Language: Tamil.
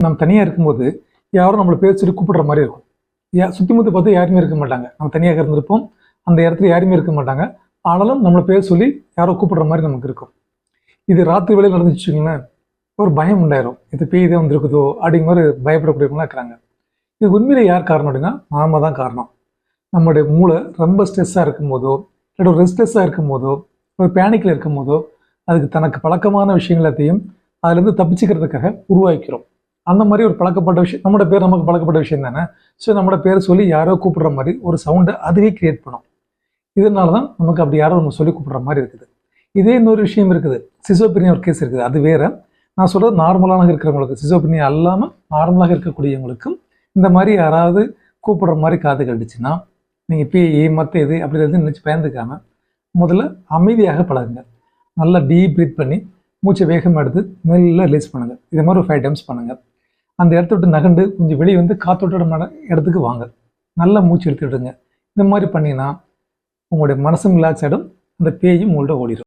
நம்ம தனியாக இருக்கும்போது யாரும் நம்மளை பேர் சொல்லி கூப்பிடுற மாதிரி இருக்கும். சுற்றி முற்றி பார்த்து யாருமே இருக்க மாட்டாங்க. நம்ம தனியாக இருந்திருப்போம், அந்த இடத்துல யாருமே இருக்க மாட்டாங்க. ஆனாலும் நம்மளை பேர் சொல்லி யாரோ கூப்பிடுற மாதிரி நமக்கு இருக்கும். இது ராத்திரி வேலையில் நடந்துச்சுங்களேன், ஒரு பயம் உண்டாயிரும். இது பேய் தான் வந்துருக்குதோ அப்படிங்கிற மாதிரி பயப்படக்கூடியவங்களாம் இருக்கிறாங்க. இது உண்மையிலே யார் காரணம் அப்படின்னா நாம தான் காரணம். நம்மளுடைய மூளை ரொம்ப ஸ்ட்ரெஸ்ஸாக இருக்கும் போதோ, இல்லை ஒரு ரெஸ்ட்லெஸ்ஸாக இருக்கும் போதோ, ஒரு பேனிக்கில் இருக்கும் போதோ, அதுக்கு தனக்கு பழக்கமான விஷயங்கள் எல்லாத்தையும் அதுலேருந்து தப்பிச்சுக்கிறதுக்காக உருவாக்கிறோம். அந்த மாதிரி ஒரு பழக்கப்பட்ட விஷயம், நம்மளோட பேர் நமக்கு பழக்கப்பட்ட விஷயம் தானே. ஸோ நம்மளோட பேரை சொல்லி யாரோ கூப்பிடுற மாதிரி ஒரு சவுண்டை அதுவே கிரியேட் பண்ணும். இதனால தான் நமக்கு அப்படி யாரோ நம்ம சொல்லி கூப்பிடுற மாதிரி இருக்குது. இதே இன்னொரு விஷயம் இருக்குது, சிசோப்ரினியா ஒரு கேஸ் இருக்குது. அது வேற. நான் சொல்கிறது நார்மலாக இருக்கிறவங்களுக்கு, சிசோப்ரினியா அல்லாமல் நார்மலாக இருக்கக்கூடியவங்களுக்கும் இந்த மாதிரி யாராவது கூப்பிடுற மாதிரி காது கடிச்சுன்னா நீங்கள் பேய் மற்ற இது அப்படி எதுவும் நினச்சி பயந்துக்காம முதல்ல அமைதியாக பழகுங்க. நல்லா டீப் ப்ரீத் பண்ணி மூச்சை வேகமாக எடுத்து மெல்ல ரிலீஸ் பண்ணுங்கள். இது மாதிரி ஒரு 5 டைம்ஸ் பண்ணுங்கள். அந்த இடத்த விட்டு நகண்டு கொஞ்சம் வெளியே வந்து காத்தோட்டமான இடத்துக்கு வாங்க. நல்லா மூச்சு எடுத்துவிடுங்க. இந்த மாதிரி பண்ணிங்கன்னா உங்களுடைய மனசும் ரிலாக்ஸ் ஆகிடும், அந்த பேயும் உங்கள்கிட்ட ஓடிடும்.